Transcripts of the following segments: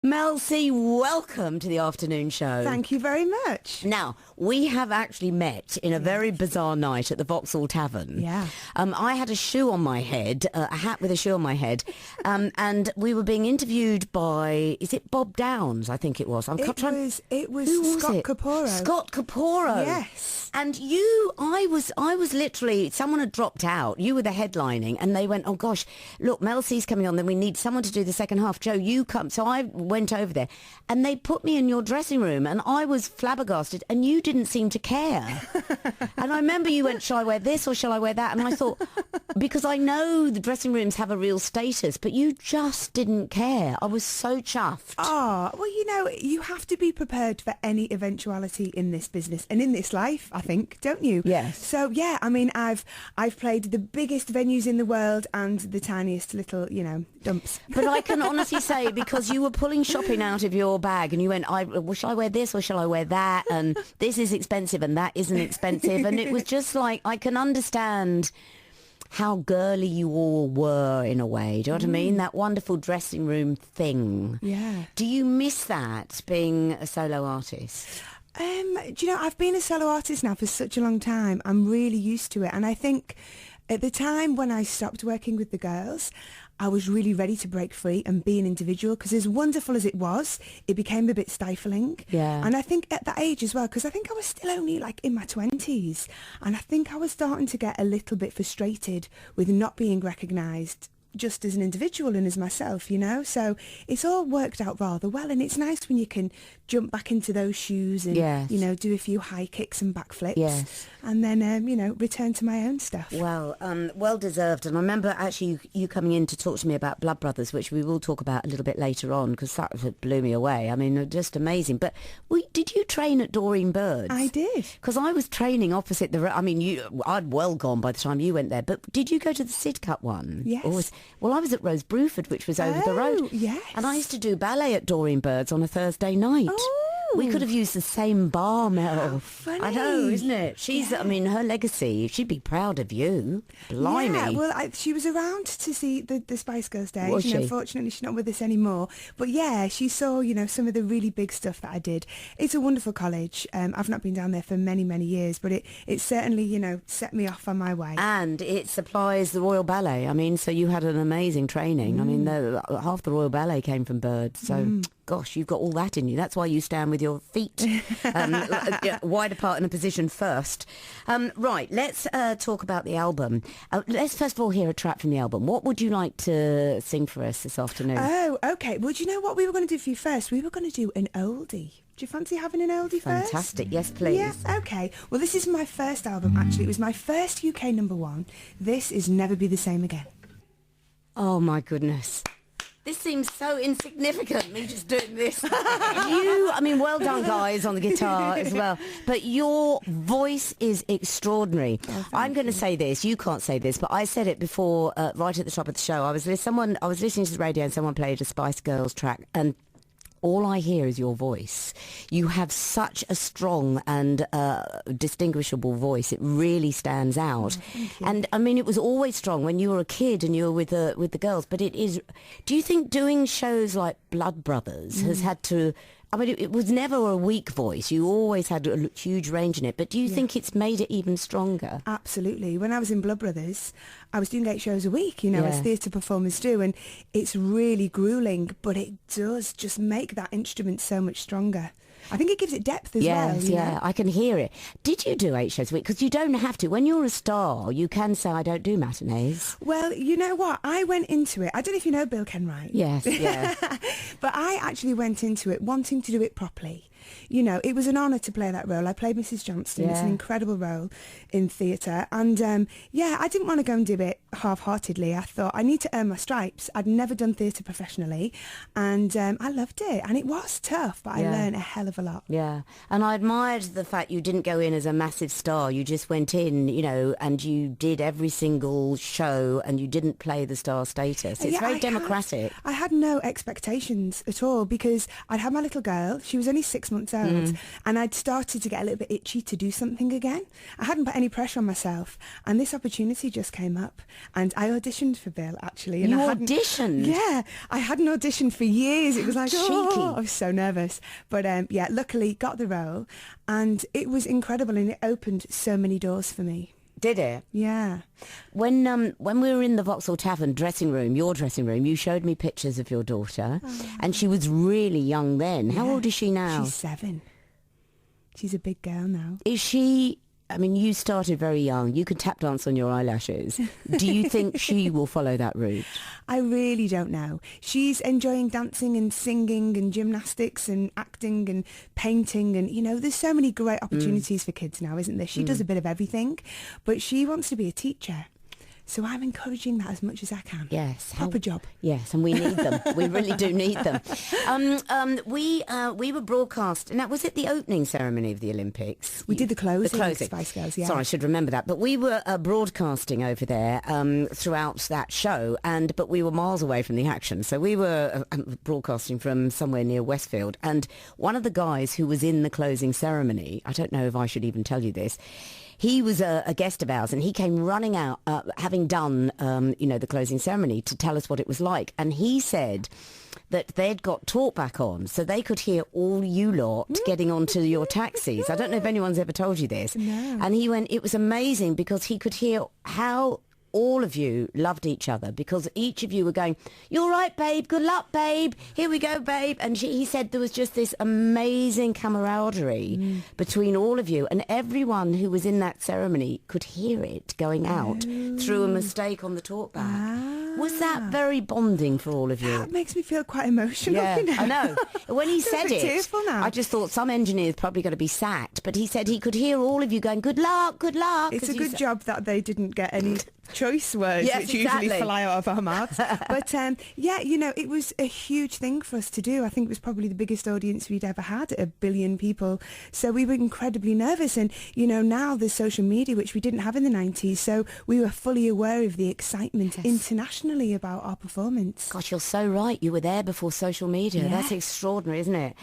Mel C, welcome to the afternoon show. Thank you very much. Now, we have actually met in a very bizarre night at the Vauxhall Tavern. Yeah. I had a shoe on my head, a hat with a shoe on my head, and we were being interviewed by, is it Bob Downs, I think it was? It was Who was Scott it? Caporo. Scott Caporo. Yes. And I was literally, someone had dropped out. You were the headlining, and they went, oh gosh, look, Mel C's coming on, then we need someone to do the second half. Joe, you come. So I went over there, and they put me in your dressing room, and I was flabbergasted, and you didn't seem to care. And I remember you went, shall I wear this or shall I wear that? And I thought, because I know the dressing rooms have a real status, but you just didn't care. I was so chuffed. Oh, well, you have to be prepared for any eventuality in this business and in this life, I think, don't you? Yes. So, yeah, I mean, I've played the biggest venues in the world and the tiniest little, dumps. But I can honestly say, because you were pulling shopping out of your bag and you went, well, shall I wear this or shall I wear that? And this is expensive and that isn't expensive. And it was just like, I can understand how girly you all were in a way. Do you know what I mean? That wonderful dressing room thing. Yeah. Do you miss that, being a solo artist? Do you know, I've been a solo artist now for such a long time. I'm really used to it. And I think at the time when I stopped working with the girls, I was really ready to break free and be an individual, because as wonderful as it was, it became a bit stifling. Yeah. And I think at that age as well, because I think I was still only like in my 20s, and I think I was starting to get a little bit frustrated with not being recognised just as an individual and as myself, so it's all worked out rather well, and it's nice when you can jump back into those shoes and Yes. do a few high kicks and backflips. Yes. And then return to my own stuff. Well, well deserved. And I remember actually you coming in to talk to me about Blood Brothers, which we will talk about a little bit later on, because that blew me away. I mean, just amazing. But did you train at Doreen Bird's? I did. Because I was training opposite I'd well gone by the time you went there. But did you go to the Sidcup one? Yes. Well, I was at Rose Bruford, which was over the road. Yes. And I used to do ballet at Doreen Bird's on a Thursday night. Oh. We could have used the same bar, Mel. How funny. I know, isn't it? She's, Yeah. I mean, her legacy, she'd be proud of you. Blimey. Yeah, well, she was around to see the Spice Girls days. Was she? Unfortunately, she's not with us anymore. But yeah, she saw, some of the really big stuff that I did. It's a wonderful college. I've not been down there for many, many years, but it certainly, set me off on my way. And it supplies the Royal Ballet. I mean, so you had an amazing training. I mean, half the Royal Ballet came from Birds. So, gosh, you've got all that in you. That's why you stand with your feet wide apart in a position first. Right, let's talk about the album. Let's first of all hear a track from the album. What would you like to sing for us this afternoon? Oh, okay. Well, do you know what we were going to do for you first? We were going to do an oldie. Do you fancy having an oldie first? Fantastic. Yes, please. Yeah, okay. Well, this is my first album, actually. It was my first UK #1. This is Never Be the Same Again. Oh, my goodness. This seems so insignificant, me just doing this. Well done, guys, on the guitar as well. But your voice is extraordinary. Oh, I'm going to say this. You can't say this, but I said it before, right at the top of the show. I was listening to the radio and someone played a Spice Girls track, and all I hear is your voice. You have such a strong and distinguishable voice. It really stands out. And I mean, it was always strong when you were a kid and you were with the girls. But it is. Do you think doing shows like Blood Brothers has had to? I mean, it was never a weak voice. You always had a huge range in it. But do you think it's made it even stronger? Absolutely. When I was in Blood Brothers, I was doing 8 shows a week, Yeah. as theatre performers do. And it's really gruelling, but it does just make that instrument so much stronger. I think it gives it depth as well. Yes, yeah, I can hear it. Did you do 8 shows a week? Because you don't have to. When you're a star, you can say, I don't do matinees. Well, you know what? I went into it. I don't know if you know Bill Kenwright. Yes, yeah. But I actually went into it wanting to do it properly. It was an honour to play that role. I played Mrs. Johnston. It's an Yeah. incredible role in theatre. And, I didn't want to go and do it half-heartedly. I thought, I need to earn my stripes. I'd never done theatre professionally. And I loved it. And it was tough, but I Yeah. learned a hell of a lot. Yeah, and I admired the fact you didn't go in as a massive star. You just went in, and you did every single show and you didn't play the star status. It's Yeah, very I democratic. had no expectations at all, because I'd had my little girl. She was only 6 months old, and I'd started to get a little bit itchy to do something again. I hadn't put any pressure on myself, and this opportunity just came up, and I auditioned for Bill, actually. And You auditioned? Yeah, I hadn't auditioned for years. It was like, cheeky. Oh, I was so nervous. But yeah, luckily got the role, and it was incredible, and it opened so many doors for me. Did it? Yeah. When we were in the Vauxhall Tavern dressing room, your dressing room, you showed me pictures of your daughter, and she was really young then. How old is she now? She's 7. She's a big girl now. Is she... I mean, you started very young. You could tap dance on your eyelashes. Do you think she will follow that route? I really don't know. She's enjoying dancing and singing and gymnastics and acting and painting, and, you know, there's so many great opportunities for kids now, isn't there? She does a bit of everything, but she wants to be a teacher. So I'm encouraging that as much as I can. Yes. Proper job. Yes, and we need them. We really do need them. We were broadcast. Now, was it the opening ceremony of the Olympics? We did the closing. The closing. Spice Girls, yeah. Sorry, I should remember that. But we were broadcasting over there throughout that show, but we were miles away from the action. So we were broadcasting from somewhere near Westfield. And one of the guys who was in the closing ceremony, I don't know if I should even tell you this, he was a guest of ours, and he came running out, having done, the closing ceremony, to tell us what it was like. And he said that they'd got talkback on, so they could hear all you lot getting onto your taxis. I don't know if anyone's ever told you this. No. And he went, it was amazing because he could hear how all of you loved each other, because each of you were going, "You're right, babe. Good luck, babe. Here we go, babe." And he said there was just this amazing camaraderie between all of you, and everyone who was in that ceremony could hear it going out through a mistake on the talkback. Was that very bonding for all of you? That makes me feel quite emotional. Yeah, you know? I know. When he said it, tearful now. I just thought some engineer's probably going to be sacked, but he said he could hear all of you going, "Good luck, good luck." It's a good job that they didn't get any choice words, yes, which usually fly out of our mouths. But yeah, you know, it was a huge thing for us to do. I think it was probably the biggest audience we'd ever had, 1 billion people. So we were incredibly nervous. And, you know, now there's social media, which we didn't have in the 90s. So we were fully aware of the excitement internationally about our performance. Gosh, you're so right. You were there before social media. Yeah. That's extraordinary, isn't it?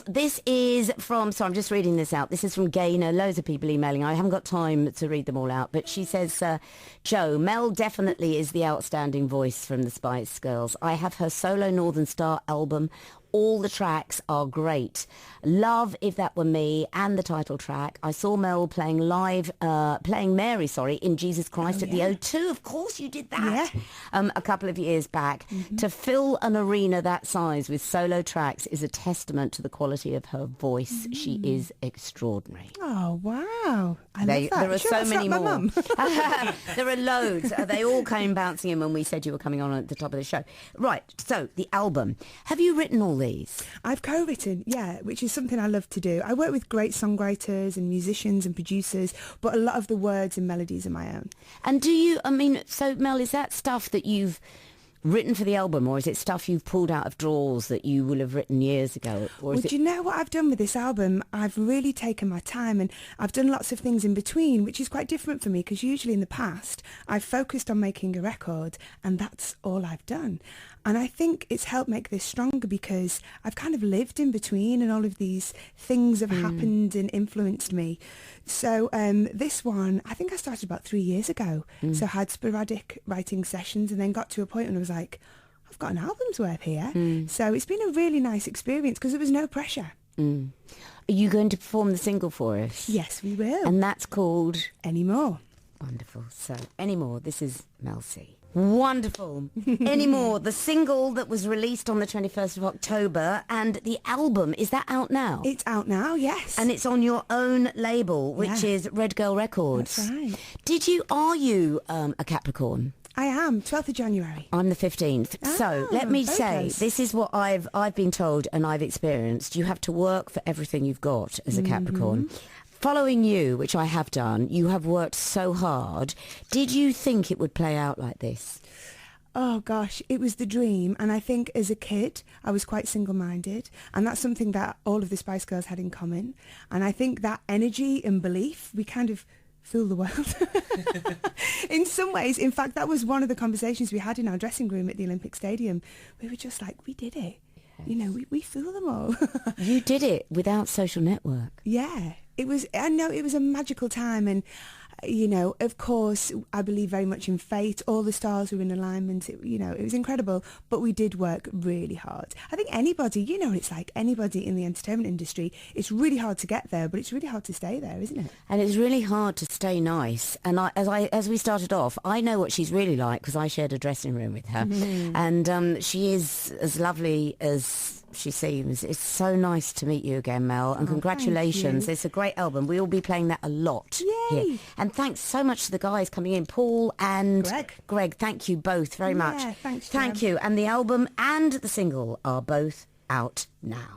This is from, so I'm just reading this out. This is from Gaynor. Loads of people emailing. I haven't got time to read them all out. But she says, Joe, Mel definitely is the outstanding voice from the Spice Girls. I have her solo Northern Star album. All the tracks are great. Love If That Were Me and the title track. I saw Mel playing Mary, in Jesus Christ at the O2. Of course you did that. Yeah. A couple of years back. To fill an arena that size with solo tracks is a testament to the quality of her voice. She is extraordinary. Oh, wow. I love that. There are so many my more. mum? There are loads. They all came bouncing in when we said you were coming on at the top of the show. Right, so the album. Have you written all these? I've co-written, yeah, which is something I love to do. I work with great songwriters and musicians and producers, but a lot of the words and melodies are my own. And so Mel, is that stuff that you've written for the album, or is it stuff you've pulled out of drawers that you will have written years ago? Or Do you know what I've done with this album? I've really taken my time, and I've done lots of things in between, which is quite different for me, because usually in the past I've focused on making a record and that's all I've done. And I think it's helped make this stronger because I've kind of lived in between, and all of these things have happened and influenced me. So this one, I think I started about 3 years ago. So I had sporadic writing sessions and then got to a point when I was like, I've got an album's worth here. So it's been a really nice experience because there was no pressure. Are you going to perform the single for us? Yes, we will. And that's called? Anymore. Wonderful. So, Anymore. This is Mel C. Wonderful. Anymore, the single that was released on the 21st of October, and the album, is that out now? It's out now, yes. And it's on your own label, which is Red Girl Records. That's right. Are you a Capricorn? I am, 12th of January. I'm the 15th. So let me say, close. this is what I've been told and I've experienced. You have to work for everything you've got as a Capricorn. Following you, which I have done, you have worked so hard. Did you think it would play out like this? Oh gosh, it was the dream. And I think as a kid, I was quite single-minded. And that's something that all of the Spice Girls had in common. And I think that energy and belief, we kind of fool the world in some ways. In fact, that was one of the conversations we had in our dressing room at the Olympic Stadium. We were just like, we did it. you know, we fool them all. You did it without social network. Yeah, I know it was a magical time, and you know, of course, I believe very much in fate. All the stars were in alignment. You know, it was incredible, but we did work really hard. I think anybody, you know, it's like anybody in the entertainment industry, it's really hard to get there, but it's really hard to stay there, isn't it? And it's really hard to stay nice. And as we started off, I know what she's really like because I shared a dressing room with her. And she is as lovely as she seems. It's so nice to meet you again, Mel, and congratulations. It's a great album. We will be playing that a lot. Yay! Here. And thanks so much to the guys coming in, Paul and Greg. Thank you both very much. Thanks, Thank you. And the album and the single are both out now.